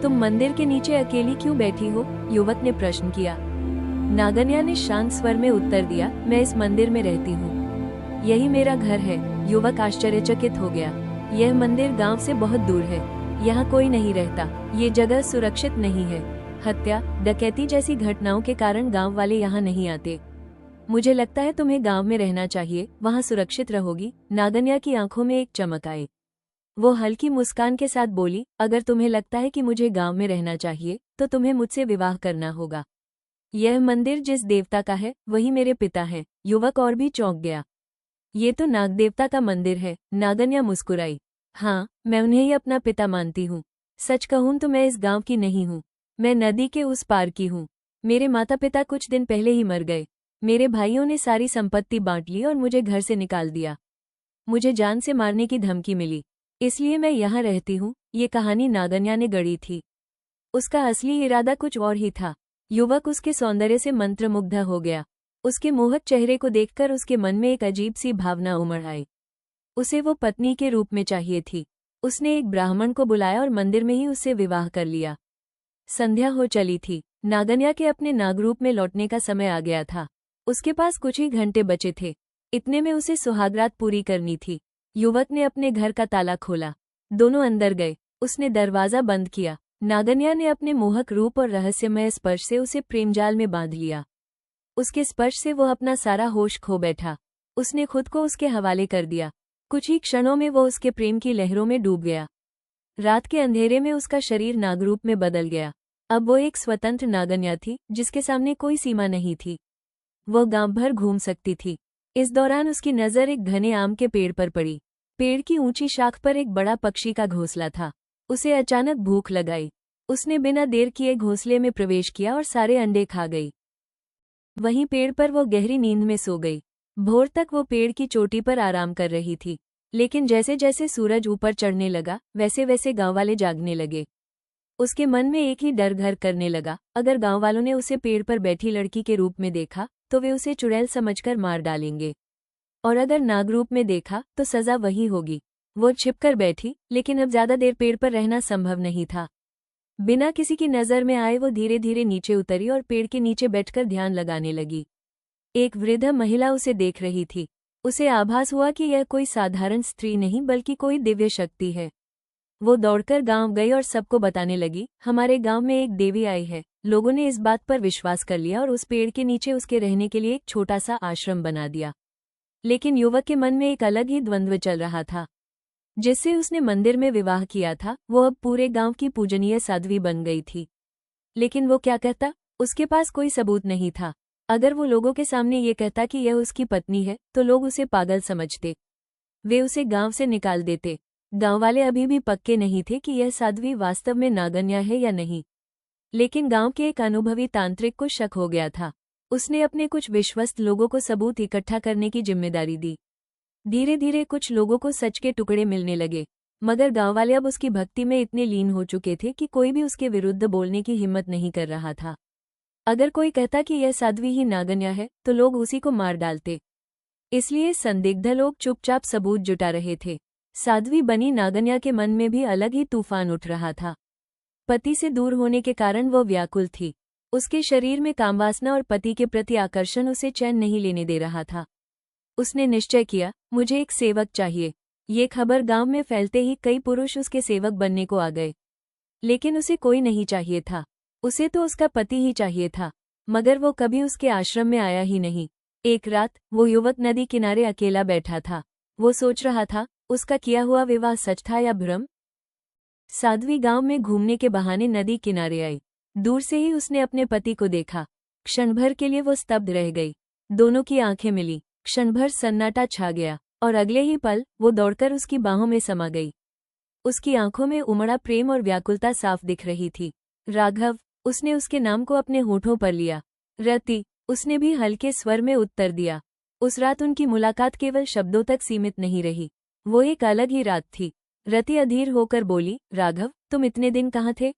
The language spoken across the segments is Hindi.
तुम मंदिर के नीचे अकेली क्यों बैठी हो? युवक ने प्रश्न किया। नागन्या ने शांत स्वर में उत्तर दिया, मैं इस मंदिर में रहती हूँ। यही मेरा घर है। युवक आश्चर्यचकित हो गया। यह मंदिर गांव से बहुत दूर है। यहाँ कोई नहीं रहता। ये जगह सुरक्षित नहीं है। हत्या, डकैती जैसी घटनाओं के कारण गांव वाले यहाँ नहीं आते। मुझे लगता है तुम्हें गांव में रहना चाहिए, वहाँ सुरक्षित रहोगी। नागन्या की आंखों में एक चमक आई। वो हल्की मुस्कान के साथ बोली, अगर तुम्हें लगता है कि मुझे गांव में रहना चाहिए तो तुम्हें मुझसे विवाह करना होगा। यह मंदिर जिस देवता का है वही मेरे पिता हैं। युवक और भी चौंक गया। ये तो नाग देवता का मंदिर है। नागन्या मुस्कुराई। हाँ, मैं उन्हें ही अपना पिता मानती हूँ। सच कहूँ तो मैं इस गांव की नहीं हूँ। मैं नदी के उस पार की हूँ। मेरे माता पिता कुछ दिन पहले ही मर गए। मेरे भाइयों ने सारी संपत्ति बांट ली और मुझे घर से निकाल दिया। मुझे जान से मारने की धमकी मिली, इसलिए मैं यहाँ रहती हूँ। ये कहानी नागन्या ने गढ़ी थी। उसका असली इरादा कुछ और ही था। युवक उसके सौंदर्य से मंत्रमुग्ध हो गया। उसके मोहक चेहरे को देखकर उसके मन में एक अजीब सी भावना उमड़ आई। उसे वो पत्नी के रूप में चाहिए थी। उसने एक ब्राह्मण को बुलाया और मंदिर में ही उससे विवाह कर लिया। संध्या हो चली थी। नागन्या के अपने नागरूप में लौटने का समय आ गया था। उसके पास कुछ ही घंटे बचे थे। इतने में उसे सुहागरात पूरी करनी थी। युवक ने अपने घर का ताला खोला। दोनों अंदर गए। उसने दरवाजा बंद किया। नागन्या ने अपने मोहक रूप और रहस्यमय स्पर्श से उसे प्रेमजाल में बांध लिया। उसके स्पर्श से वो अपना सारा होश खो बैठा। उसने खुद को उसके हवाले कर दिया। कुछ ही क्षणों में वो उसके प्रेम की लहरों में डूब गया। रात के अंधेरे में उसका शरीर नागरूप में बदल गया। अब वो एक स्वतंत्र नागन्या थी जिसके सामने कोई सीमा नहीं थी। वो गांव भर घूम सकती थी। इस दौरान उसकी नज़र एक घने आम के पेड़ पर पड़ी। पेड़ की ऊंची शाख पर एक बड़ा पक्षी का घोंसला था। उसे अचानक भूख लगाई। उसने बिना देर किए घोंसले में प्रवेश किया और सारे अंडे खा गई। वहीं पेड़ पर वो गहरी नींद में सो गई। भोर तक वो पेड़ की चोटी पर आराम कर रही थी, लेकिन जैसे जैसे सूरज ऊपर चढ़ने लगा वैसे वैसे गांववाले जागने लगे। उसके मन में एक ही डर घर करने लगा, अगर गांववालों ने उसे पेड़ पर बैठी लड़की के रूप में देखा तो वे उसे चुड़ैल समझकर मार डालेंगे, और अगर नागरूप में देखा तो सजा वही होगी। वो छिपकर बैठी, लेकिन अब ज्यादा देर पेड़ पर रहना संभव नहीं था। बिना किसी की नजर में आए वो धीरे धीरे नीचे उतरी और पेड़ के नीचे बैठकर ध्यान लगाने लगी। एक वृद्ध महिला उसे देख रही थी। उसे आभास हुआ कि यह कोई साधारण स्त्री नहीं बल्कि कोई दिव्य शक्ति है। वो दौड़कर गांव गई और सबको बताने लगी, हमारे गांव में एक देवी आई है। लोगों ने इस बात पर विश्वास कर लिया और उस पेड़ के नीचे उसके रहने के लिए एक छोटा सा आश्रम बना दिया। लेकिन युवक के मन में एक अलग ही द्वंद्व चल रहा था। जिससे उसने मंदिर में विवाह किया था वो अब पूरे गांव की पूजनीय साध्वी बन गई थी। लेकिन वो क्या कहता? उसके पास कोई सबूत नहीं था। अगर वो लोगों के सामने ये कहता कि यह उसकी पत्नी है तो लोग उसे पागल समझते। वे उसे गांव से निकाल देते। गांववाले अभी भी पक्के नहीं थे कि यह साध्वी वास्तव में नागन्या है या नहीं। लेकिन गांव के एक अनुभवी तांत्रिक को शक हो गया था। उसने अपने कुछ विश्वस्त लोगों को सबूत इकट्ठा करने की जिम्मेदारी दी। धीरे धीरे कुछ लोगों को सच के टुकड़े मिलने लगे, मगर गांववाले अब उसकी भक्ति में इतने लीन हो चुके थे कि कोई भी उसके विरुद्ध बोलने की हिम्मत नहीं कर रहा था। अगर कोई कहता कि यह साध्वी ही नागन्या है तो लोग उसी को मार डालते। इसलिए संदिग्ध लोग चुपचाप सबूत जुटा रहे थे। साध्वी बनी नागन्या के मन में भी अलग ही तूफान उठ रहा था। पति से दूर होने के कारण वो व्याकुल थी। उसके शरीर में कामवासना और पति के प्रति आकर्षण उसे चैन नहीं लेने दे रहा था। उसने निश्चय किया, मुझे एक सेवक चाहिए। ये खबर गांव में फैलते ही कई पुरुष उसके सेवक बनने को आ गए। लेकिन उसे कोई नहीं चाहिए था। उसे तो उसका पति ही चाहिए था, मगर वो कभी उसके आश्रम में आया ही नहीं। एक रात वो युवक नदी किनारे अकेला बैठा था। वो सोच रहा था, उसका किया हुआ विवाह सच था या भ्रम। साध्वी गांव में घूमने के बहाने नदी किनारे आई। दूर से ही उसने अपने पति को देखा। क्षण भर के लिए वो स्तब्ध रह गई। दोनों की आंखें मिली। क्षण भर सन्नाटा छा गया और अगले ही पल वो दौड़कर उसकी बाहों में समा गई। उसकी आंखों में उमड़ा प्रेम और व्याकुलता साफ दिख रही थी। राघव, उसने उसके नाम को अपने होठों पर लिया। रति, उसने भी हल्के स्वर में उत्तर दिया। उस रात उनकी मुलाकात केवल शब्दों तक सीमित नहीं रही, वो एक अलग ही रात थी। रति अधीर होकर बोली, राघव, तुम इतने दिन कहाँ थे?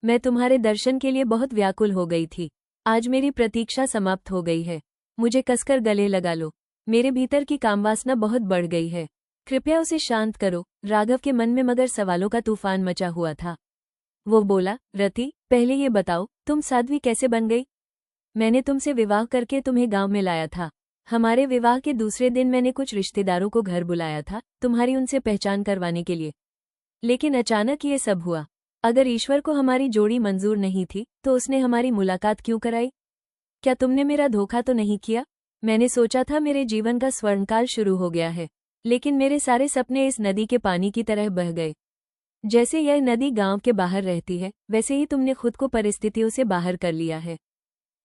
मैं तुम्हारे दर्शन के लिए बहुत व्याकुल हो गई थी। आज मेरी प्रतीक्षा समाप्त हो गई है। मुझे कसकर गले लगा लो। मेरे भीतर की कामवासना बहुत बढ़ गई है। कृपया उसे शांत करो। राघव के मन में मगर सवालों का तूफान मचा हुआ था। वो बोला, रति, पहले ये बताओ, तुम साध्वी कैसे बन गई? मैंने तुमसे विवाह करके तुम्हें गांव में लाया था। हमारे विवाह के दूसरे दिन मैंने कुछ रिश्तेदारों को घर बुलाया था, तुम्हारी उनसे पहचान करवाने के लिए। लेकिन अचानक ये सब हुआ। अगर ईश्वर को हमारी जोड़ी मंजूर नहीं थी, तो उसने हमारी मुलाकात क्यों कराई? क्या तुमने मेरा धोखा तो नहीं किया? मैंने सोचा था मेरे जीवन का स्वर्णकाल शुरू हो गया है, लेकिन मेरे सारे सपने इस नदी के पानी की तरह बह गए। जैसे यह नदी गांव के बाहर रहती है, वैसे ही तुमने खुद को परिस्थितियों से बाहर कर लिया है।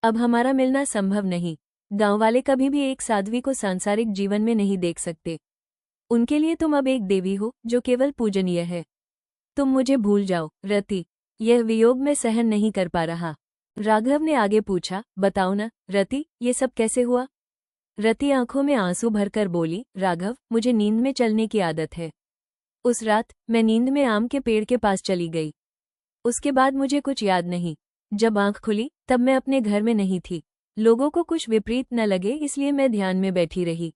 अब हमारा मिलना संभव नहीं। गांव वाले कभी भी एक साध्वी को सांसारिक जीवन में नहीं देख सकते। उनके लिए तुम अब एक देवी हो जो केवल पूजनीय है। तुम मुझे भूल जाओ, रति। यह वियोग मैं सहन नहीं कर पा रहा। राघव ने आगे पूछा, बताओ ना, रति, ये सब कैसे हुआ? रति आंखों में आंसू भरकर बोली, राघव, मुझे नींद में चलने की आदत है। उस रात मैं नींद में आम के पेड़ के पास चली गई। उसके बाद मुझे कुछ याद नहीं। जब आंख खुली तब मैं अपने घर में नहीं थी। लोगों को कुछ विपरीत न लगे इसलिए मैं ध्यान में बैठी रही।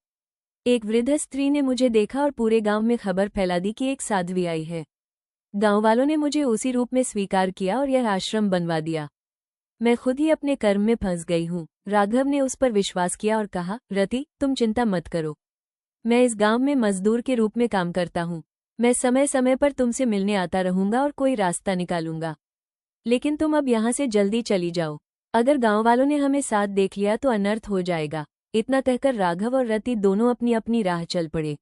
एक वृद्ध स्त्री ने मुझे देखा और पूरे गांव में खबर फैला दी कि एक साध्वी आई है। गांव वालों ने मुझे उसी रूप में स्वीकार किया और यह आश्रम बनवा दिया। मैं खुद ही अपने कर्म में फंस गई हूँ। राघव ने उस पर विश्वास किया और कहा, रति, तुम चिंता मत करो। मैं इस गांव में मजदूर के रूप में काम करता हूँ। मैं समय समय पर तुमसे मिलने आता रहूंगा और कोई रास्ता निकालूंगा। लेकिन तुम अब यहाँ से जल्दी चली जाओ। अगर गांव वालों ने हमें साथ देख लिया तो अनर्थ हो जाएगा। इतना कहकर राघव और रति दोनों अपनी अपनी राह चल पड़े।